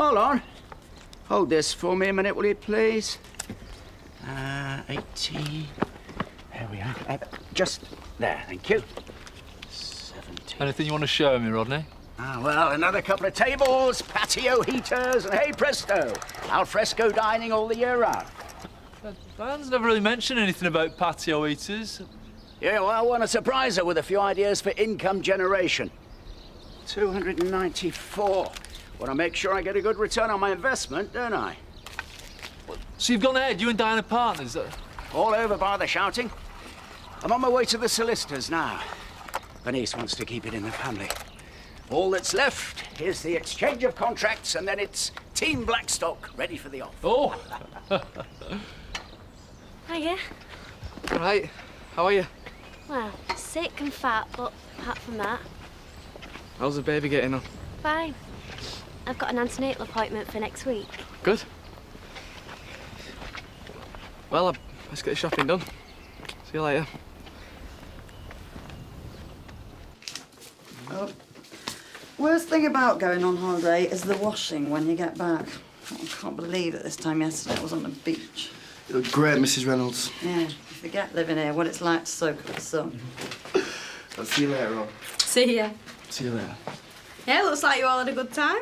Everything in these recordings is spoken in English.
Marlon, hold this for me a minute, will you, please? 18... There we are. Just there, thank you. 17... Anything you want to show me, Rodney? Well, another couple of tables, patio heaters, and hey presto, al fresco dining all the year round. Dan's never really mentioned anything about patio heaters. Yeah, well, I want to surprise her with a few ideas for income generation. 294. Want to make sure I get a good return on my investment, don't I? So you've gone ahead, you and Diana partners? All over by the shouting. I'm on my way to the solicitors now. Bernice wants to keep it in the family. All that's left is the exchange of contracts, and then it's Team Blackstock ready for the off. Oh! Hiya. All right. How are you? Well, sick and fat, but apart from that, How's the baby getting on? fine. I've got an antenatal appointment for next week. Good. Well, let's get the shopping done. See you later. Oh. Worst thing about going on holiday is the washing when you get back. I can't believe that this time yesterday I was on the beach. You look great, Mrs. Reynolds. Yeah, you forget living here, what it's like to soak up the sun. I'll see you later on. See ya. See you later. Yeah, looks like you all had a good time.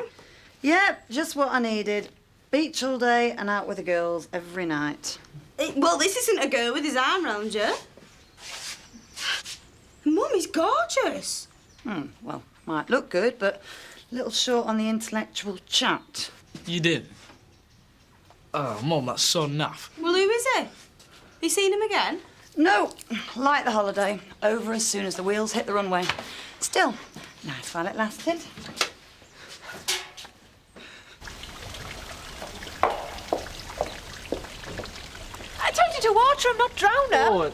Yep, just what I needed. Beach all day and out with the girls every night. Well, this isn't a girl with his arm round you. Mum, he's gorgeous. Well, might look good, but a little short on the intellectual chat. You did? Oh, Mum, that's so naff. Well, who is he? You seen him again? No, like the holiday. Over as soon as the wheels hit the runway. Still, nice while it lasted. I told you to water him, not drown her.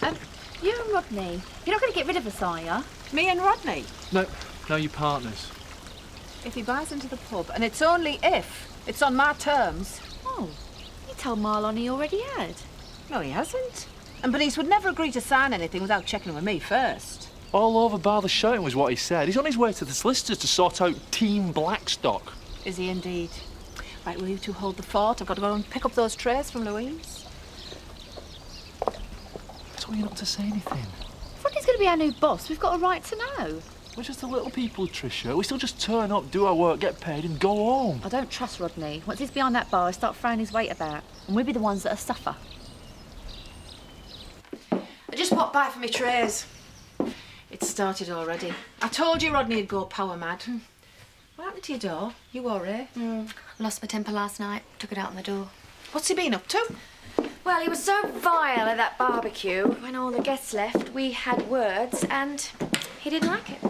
Oh, You and Rodney, you're not going to get rid of us, are you? Me and Rodney? no, you partners. If he buys into the pub, and it's only if. It's on my terms. Oh, you told Marlon he already had. No, he hasn't. And Bernice would never agree to sign anything without checking with me first. All over bar the shouting was what he said. He's on his way to the solicitors to sort out Team Blackstock. Is he indeed? Right, will you two hold the fort? I've got to go and pick up those trays from Louise. I told you not to say anything. If Rodney's going to be our new boss, we've got a right to know. We're just the little people, Tricia. We still just turn up, do our work, get paid and go home. I don't trust Rodney. Once he's behind that bar, he'll start throwing his weight about. And we'll be the ones that'll suffer. I just popped by for my trays. It's started already. I told you Rodney'd go power mad. What happened to your door? You all right? Lost my temper last night, took it out on the door. What's he been up to? Well, he was so vile at that barbecue. When all the guests left, we had words, and he didn't like it.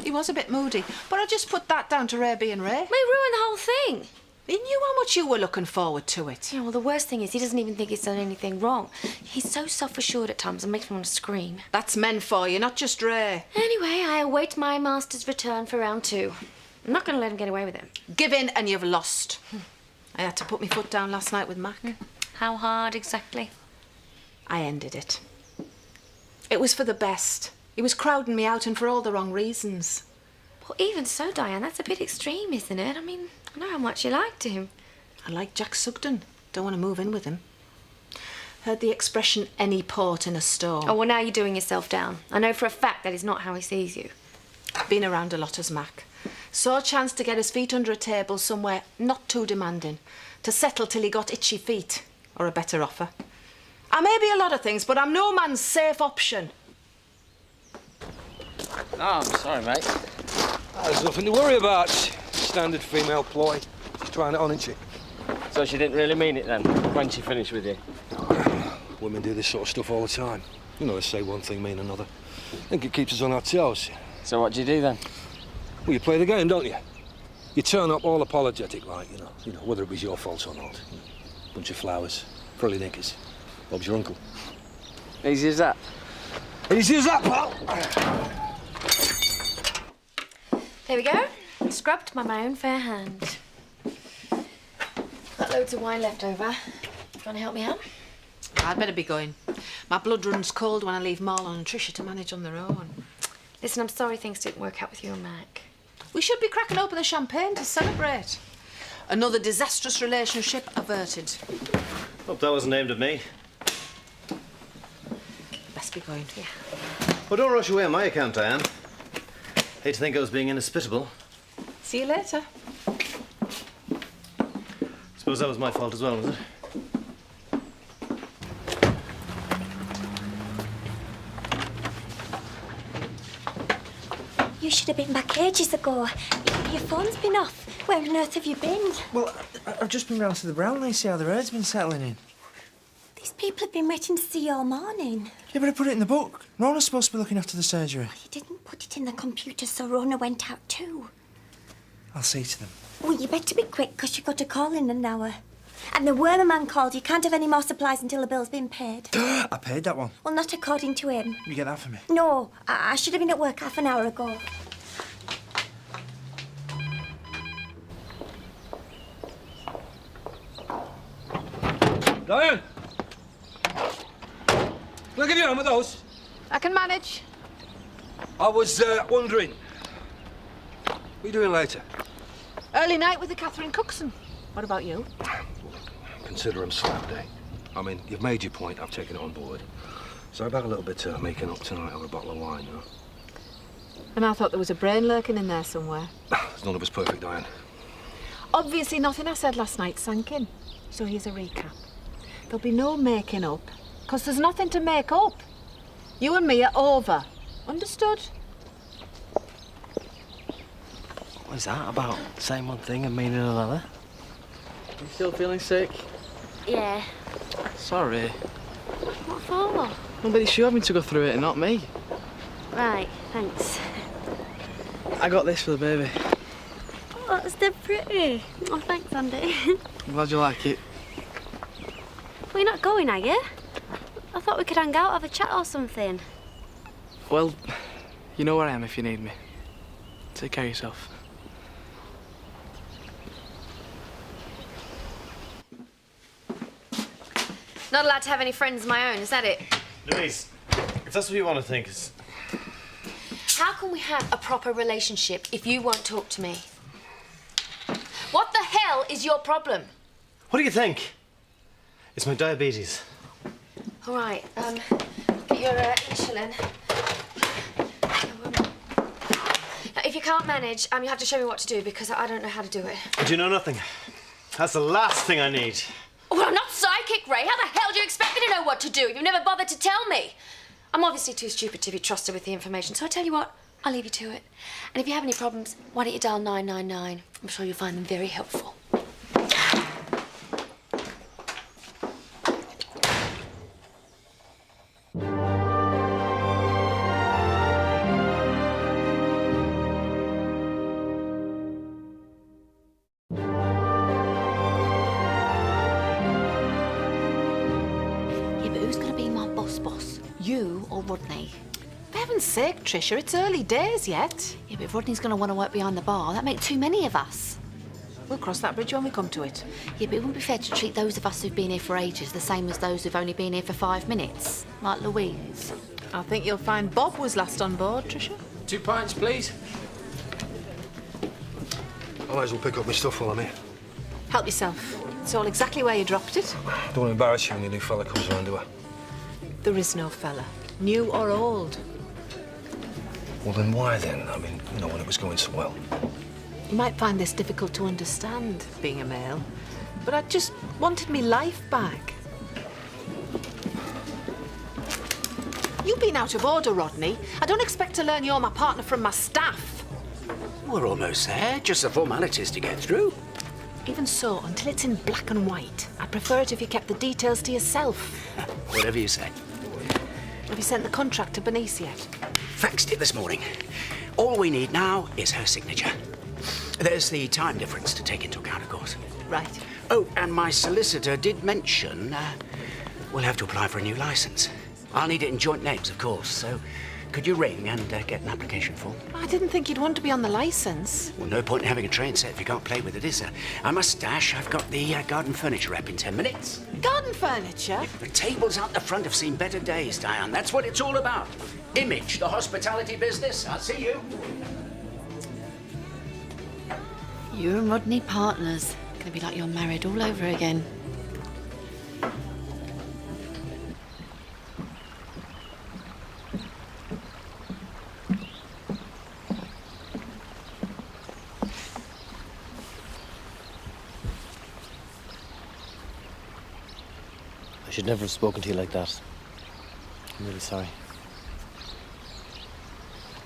He was a bit moody, but I just put that down to Ray being Ray. We ruined the whole thing. He knew how much you were looking forward to it. Yeah, well, the worst thing is he doesn't even think he's done anything wrong. He's so self-assured at times and makes me want to scream. That's men for you, not just Ray. Anyway, I await my master's return for round 2. I'm not going to let him get away with it. Give in and you've lost. I had to put my foot down last night with Mac. How hard exactly? I ended it. It was for the best. He was crowding me out and for all the wrong reasons. Well, even so, Diane, that's a bit extreme, isn't it? I mean, I know how much you liked him. I like Jack Sugden. Don't want to move in with him. Heard the expression, any port in a storm. Oh, well, now you're doing yourself down. I know for a fact that is not how he sees you. Been around a lot as Mac. Saw a chance to get his feet under a table somewhere not too demanding. To settle till he got itchy feet. Or a better offer. I may be a lot of things, but I'm no man's safe option. Oh, I'm sorry, mate. There's nothing to worry about. Standard female ploy. She's trying it on, isn't she? So she didn't really mean it then, when she finished with you? Women do this sort of stuff all the time. You know, they say one thing, mean another. I think it keeps us on our toes. So what do you do then? Well, you play the game, don't you? You turn up all apologetic, like, you know, whether it was your fault or not. Bunch of flowers, frilly knickers. Bob's your uncle. Easy as that? Easy as that, pal! There we go. Scrubbed by my own fair hand. Got loads of wine left over. Want to help me out? I'd better be going. My blood runs cold when I leave Marlon and Tricia to manage on their own. Listen, I'm sorry things didn't work out with you and Mac. We should be cracking open the champagne to celebrate. Another disastrous relationship averted. Hope that wasn't aimed at me. Best be going. Yeah. Well, don't rush away on my account, Diane. Hate to think I was being inhospitable. See you later. Suppose that was my fault as well, was it? You should have been back ages ago. Your phone's been off. Where on earth have you been? Well, I've just been round to the Brown Lane, see how the herd's been settling in. These people have been waiting to see you all morning. Yeah, but I put it in the book. Rona's supposed to be looking after the surgery. You didn't put it in the computer, so Rona went out too. I'll say to them. Well, you better be quick, because you've got a call in an hour. And the wormer man called. You can't have any more supplies until the bill's been paid. I paid that one. Well, not according to him. You get that for me? No, I should have been at work half an hour ago. Diane! Can I give you a hand with those? I can manage. I was wondering, what are you doing later? Early night with the Catherine Cookson. What about you? Consider 'em slap day. I mean, you've made your point, I've taken it on board. So I've had a little bit making up tonight over a bottle of wine, you know? And I thought there was a brain lurking in there somewhere. There's none of us perfect, Diane. Obviously nothing I said last night sank in. So here's a recap. There'll be no making up, because there's nothing to make up. You and me are over. Understood? What is that about? Saying one thing and meaning another? You still feeling sick? Yeah. Sorry. What for? Well, but it's you having to go through it and not me. Right, thanks. I got this for the baby. Oh, that's dead pretty. Oh, thanks, Andy. I'm glad you like it. Well, you're not going, are you? I thought we could hang out, have a chat or something. Well, you know where I am if you need me. Take care of yourself. Not allowed to have any friends of my own, is that it? Louise, if that's what you want to think, is... How can we have a proper relationship if you won't talk to me? What the hell is your problem? What do you think? It's my diabetes. All right, get your insulin. Now, if you can't manage, you have to show me what to do, because I don't know how to do it. But you know nothing. That's the last thing I need. Well, I'm not psychic, Ray. How the hell do you expect me to know what to do if you've never bothered to tell me? I'm obviously too stupid to be trusted with the information, so I tell you what, I'll leave you to it. And if you have any problems, why don't you dial 999? I'm sure you'll find them very helpful. You or Rodney? For heaven's sake, Tricia, it's early days yet. Yeah, but if Rodney's going to want to work behind the bar, that'd make too many of us. We'll cross that bridge when we come to it. Yeah, but it wouldn't be fair to treat those of us who've been here for ages the same as those who've only been here for 5 minutes, like Louise. I think you'll find Bob was last on board, Tricia. 2 pints, please. I might as well pick up my stuff while I'm here. Help yourself. It's all exactly where you dropped it. Don't want to embarrass you when your new fella comes around, do I? There is no fella, new or old. Well, then why then? I mean, you know, when it was going so well. You might find this difficult to understand, being a male, but I just wanted me life back. You've been out of order, Rodney. I don't expect to learn you're my partner from my staff. We're almost there. Just the formalities to get through. Even so, until it's in black and white, I'd prefer it if you kept the details to yourself. Whatever you say. Have you sent the contract to Bernice yet? Faxed it this morning. All we need now is her signature. There's the time difference to take into account, of course. Right. Oh, and my solicitor did mention we'll have to apply for a new license. I'll need it in joint names, of course, so could you ring and get an application form? I didn't think you'd want to be on the licence. Well, no point in having a train set if you can't play with it, is there? I must dash. I've got the garden furniture wrap in 10 minutes. Garden furniture? The tables out the front have seen better days, Diane. That's what it's all about. Image, the hospitality business. I'll see you. You and Rodney partners. Gonna be like you're married all over again. I should never have spoken to you like that. I'm really sorry.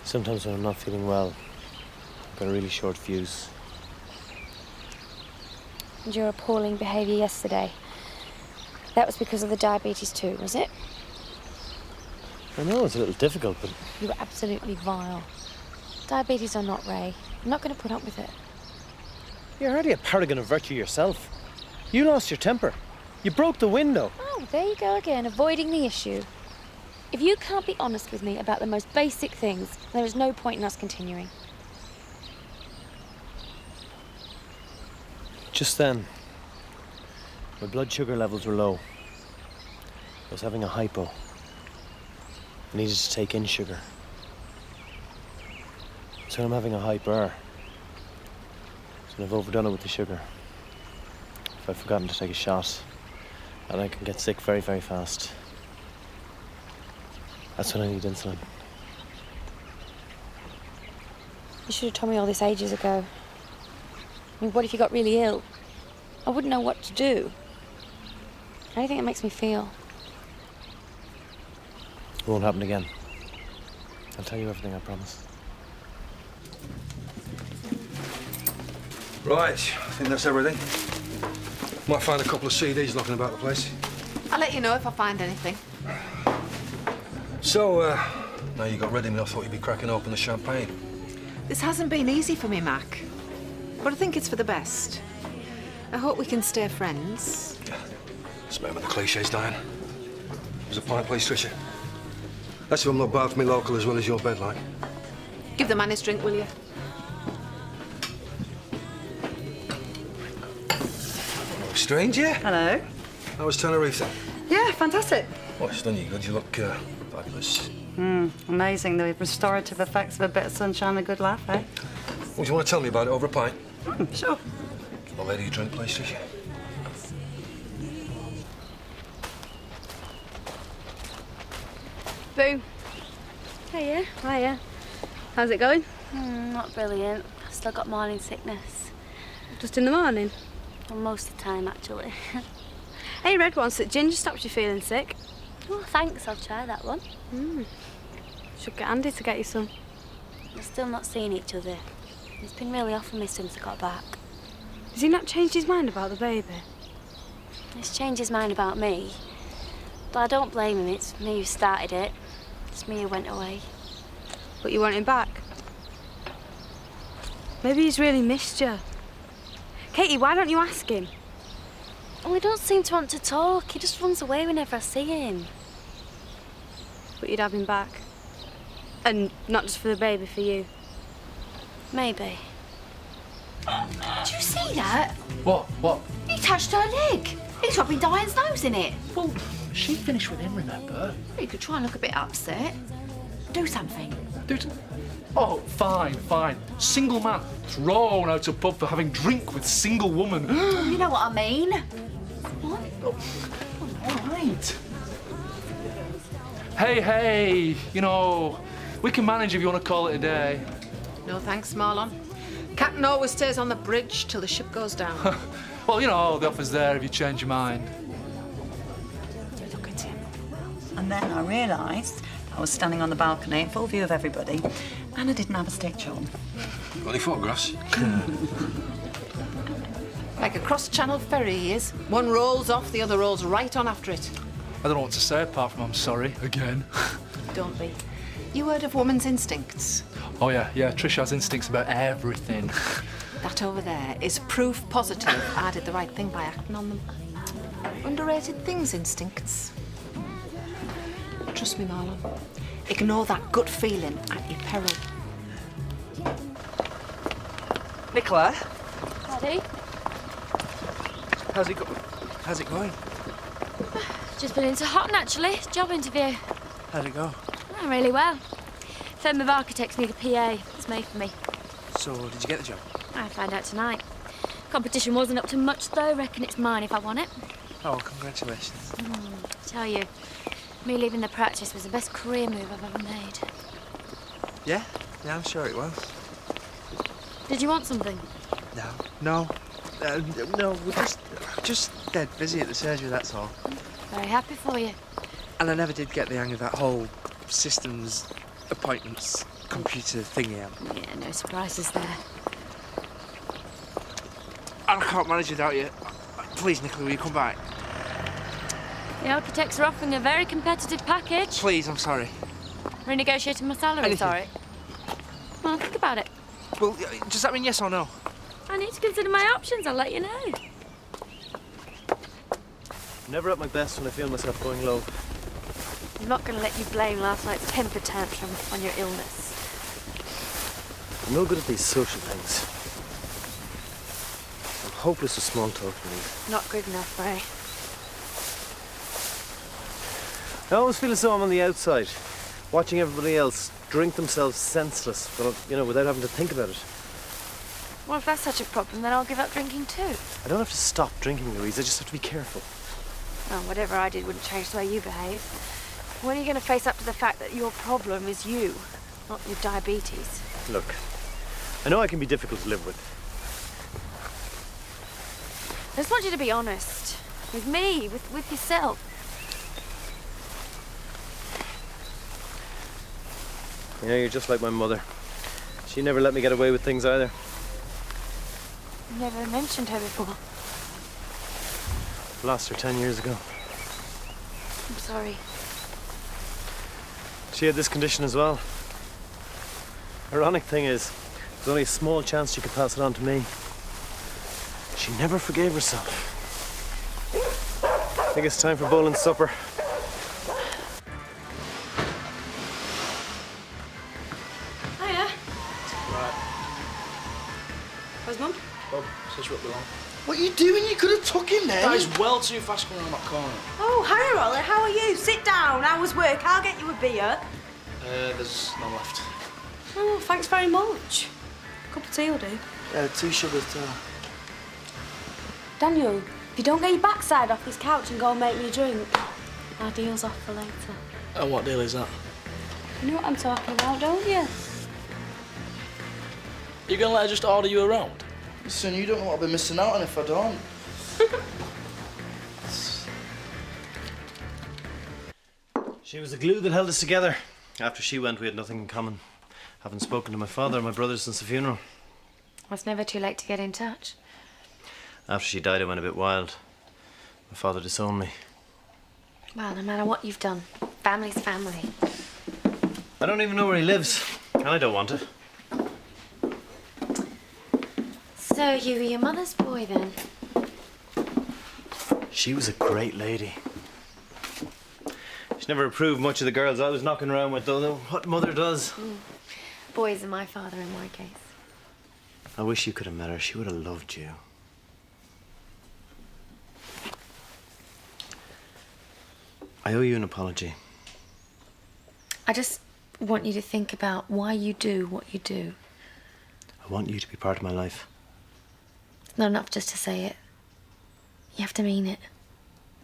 Sometimes when I'm not feeling well, I've got a really short fuse. And your appalling behaviour yesterday, that was because of the diabetes too, was it? I know it's a little difficult, but... You were absolutely vile. Diabetes or not, Ray, I'm not going to put up with it. You're hardly a paragon of virtue yourself. You lost your temper. You broke the window. Oh, there you go again, avoiding the issue. If you can't be honest with me about the most basic things, there is no point in us continuing. Just then, my blood sugar levels were low. I was having a hypo. I needed to take in sugar. So I'm having a hyper. So I've overdone it with the sugar. If I've forgotten to take a shot, and I can get sick very, very fast. That's when I need insulin. You should have told me all this ages ago. I mean, what if you got really ill? I wouldn't know what to do. How do you think it makes me feel? It won't happen again. I'll tell you everything, I promise. Right, I think that's everything. Might find a couple of CDs knocking about the place. I'll let you know if I find anything. So, now you got rid of me, I thought you'd be cracking open the champagne. This hasn't been easy for me, Mac. But I think it's for the best. I hope we can stay friends. Just remember the cliches, Diane. There's a fine place, Tricia. That's if I'm not bad for me local as well as your bed, like. Give the man his drink, will you? Oh, stranger. Hello. How was Tenerife then? Yeah, fantastic. Oh, it's done you good. You look fabulous. Amazing, the restorative effects of a bit of sunshine and a good laugh, eh? Well, do you want to tell me about it over a pint? Sure. I'll let you drink, please, Tricia. Boo. Hiya. Hiya. How's it going? Not brilliant. I've still got morning sickness. Just in the morning? Well, most of the time, actually. Hey, Red wants that ginger stops you feeling sick. Oh, thanks. I'll try that one. Should get Andy to get you some. We're still not seeing each other. He's been really off on me since I got back. Has he not changed his mind about the baby? He's changed his mind about me. But I don't blame him. It's me who started it. It's me who went away. But you want him back? Maybe he's really missed you. Katie, why don't you ask him? Oh, he don't seem to want to talk. He just runs away whenever I see him. But you'd have him back. And not just for the baby, for you. Maybe. Did you see that? What? He touched her leg. He's rubbing Diane's nose in it. Well, she finished with him, remember? You could try and look a bit upset. Do something. Oh, fine. Single man thrown out of pub for having drink with single woman. You know what I mean. All right. Hey, you know, we can manage if you want to call it a day. No thanks, Marlon. Captain always stays on the bridge till the ship goes down. Well, you know, the offer's there if you change your mind. Look at him. And then I realised I was standing on the balcony in full view of everybody, and I didn't have a stitch on. Got any photographs? Like a cross-channel ferry he is. One rolls off, the other rolls right on after it. I don't know what to say apart from I'm sorry, again. Don't be. You heard of woman's instincts? Oh, yeah, Trish has instincts about everything. That over there is proof positive I did the right thing by acting on them. Underrated things, instincts. Trust me, Marlon. Ignore that gut feeling at your peril. Nicola? Daddy? How's it going? Just been into Hot, naturally. Job interview. How'd it go? Oh, really well. Firm of architects need a PA. It's made for me. So, did you get the job? I'll find out tonight. Competition wasn't up to much, though. Reckon it's mine if I want it. Oh, congratulations. Tell you, me leaving the practice was the best career move I've ever made. Yeah, I'm sure it was. Did you want something? No, we're just dead busy at the surgery, that's all. Very happy for you. And I never did get the hang of that whole systems, appointments, computer thingy. Yeah, no surprises there. I can't manage without you. Please, Nicola, will you come back? The architects are offering a very competitive package. Please, I'm sorry. Renegotiating my salary, sorry. Well, think about it. Well, does that mean yes or no? I need to consider my options. I'll let you know. Never at my best when I feel myself going low. I'm not going to let you blame last night's temper tantrum on your illness. I'm no good at these social things. I'm hopeless with small talk, Louise. Not good enough, Ray. I always feel as though I'm on the outside, watching everybody else drink themselves senseless, but without having to think about it. Well, if that's such a problem, then I'll give up drinking too. I don't have to stop drinking, Louise. I just have to be careful. Well, whatever I did wouldn't change the way you behave. When are you going to face up to the fact that your problem is you, not your diabetes? Look, I know I can be difficult to live with. I just want you to be honest. With me, with yourself. You know, you're just like my mother. She never let me get away with things either. You never mentioned her before. Lost her 10 years ago. I'm sorry. She had this condition as well. Ironic thing is, there's only a small chance she could pass it on to me. She never forgave herself. I think it's time for Boland's supper. Hiya. Right. Where's Mum? Bob, says you're up the long. What are you doing? You could have took him then. That is well too fast coming around that corner. Oh, hi, Rolly. How are you? Sit down. Hour's work. I'll get you a beer. There's none left. Oh, thanks very much. Cup of tea will do. 2 sugars, Daniel, if you don't get your backside off this couch and go and make me a drink, our deal's off for later. And what deal is that? You know what I'm talking about, don't you? You gonna let her just order you around? Listen, you don't know what I'll be missing out on if I don't. She was the glue that held us together. After she went, we had nothing in common. Haven't spoken to my father or my brother since the funeral. Well, it's never too late to get in touch. After she died, I went a bit wild. My father disowned me. Well, no matter what you've done, family's family. I don't even know where he lives, and I don't want it. So you were your mother's boy, then? She was a great lady. She never approved much of the girls I was knocking around with, though. What mother does? Boys are my father in my case. I wish you could have met her. She would have loved you. I owe you an apology. I just want you to think about why you do what you do. I want you to be part of my life. It's not enough just to say it. You have to mean it.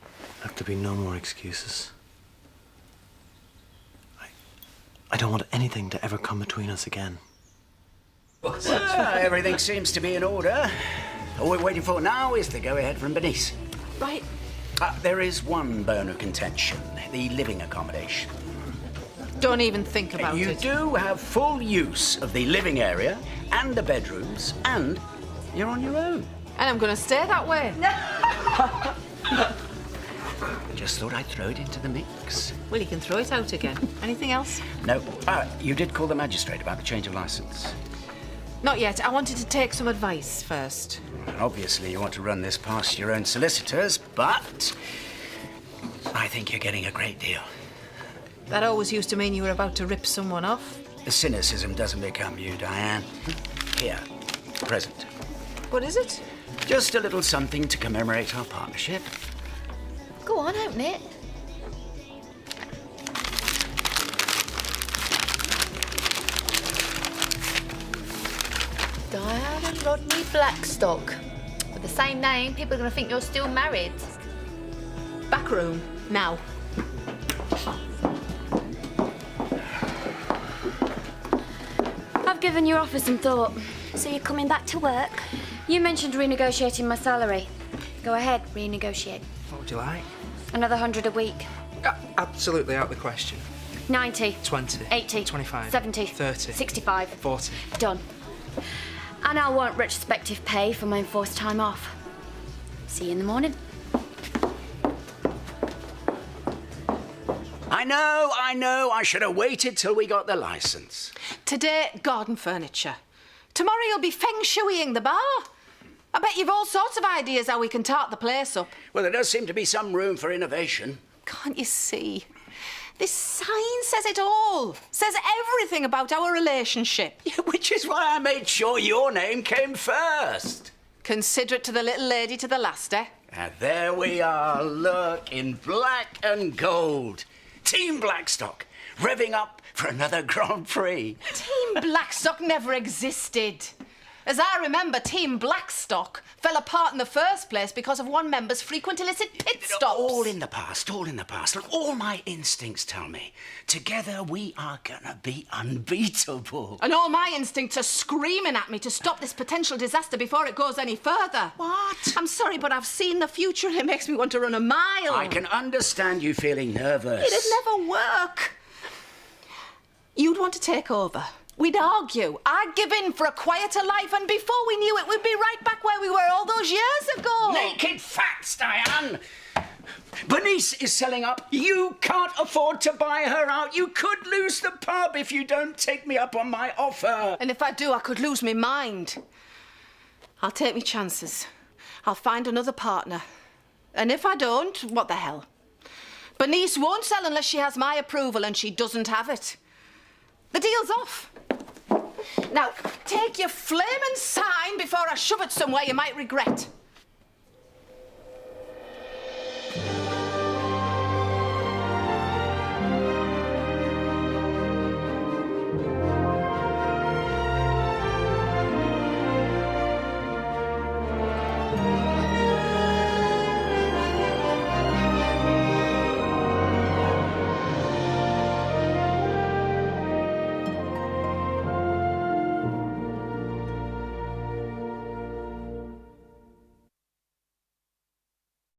There have to be no more excuses. I don't want anything to ever come between us again. Everything seems to be in order. All we're waiting for now is the go-ahead from Bernice. Right. There is one bone of contention, the living accommodation. Don't even think about You it. do have full use of the living area and the bedrooms, and you're on your own. And I'm going to stay that way. Just thought I'd throw it into the mix. Well, you can throw it out again. Anything else? No. You did call the magistrate about the change of license. Not yet. I wanted to take some advice first. Obviously, you want to run this past your own solicitors, but I think you're getting a great deal. That always used to mean you were about to rip someone off. The cynicism doesn't become you, Diane. Here, present. What is it? Just a little something to commemorate our partnership. Go on, open it. Diane and Rodney Blackstock. With the same name, people are going to think you're still married. Back room, now. I've given your offer some thought. So you're coming back to work? You mentioned renegotiating my salary. Go ahead, renegotiate. What would you like? Another 100 a week. Absolutely out of the question. 90. 20. 80. 25. 70. 30. 65. 40. Done. And I want retrospective pay for my enforced time off. See you in the morning. I know. I should have waited till we got the licence. Today, garden furniture. Tomorrow you'll be feng shuiing the bar. I bet you've all sorts of ideas how we can tart the place up. Well, there does seem to be some room for innovation. Can't you see? This sign says it all. Says everything about our relationship. Which is why I made sure your name came first. Considerate to the little lady to the last, eh? And there we are, look, in black and gold. Team Blackstock, revving up for another Grand Prix. Team Blackstock never existed. As I remember, Team Blackstock fell apart in the first place because of one member's frequent illicit pit stops. All in the past. Look, all my instincts tell me, together we are gonna be unbeatable. And all my instincts are screaming at me to stop this potential disaster before it goes any further. What? I'm sorry, but I've seen the future and it makes me want to run a mile. I can understand you feeling nervous. It'd never work. You'd want to take over. We'd argue. I'd give in for a quieter life, and before we knew it, we'd be right back where we were all those years ago. Naked facts, Diane! Bernice is selling up. You can't afford to buy her out. You could lose the pub if you don't take me up on my offer. And if I do, I could lose my mind. I'll take me chances. I'll find another partner. And if I don't, what the hell? Bernice won't sell unless she has my approval, and she doesn't have it. The deal's off. Now, take your flaming sign before I shove it somewhere you might regret.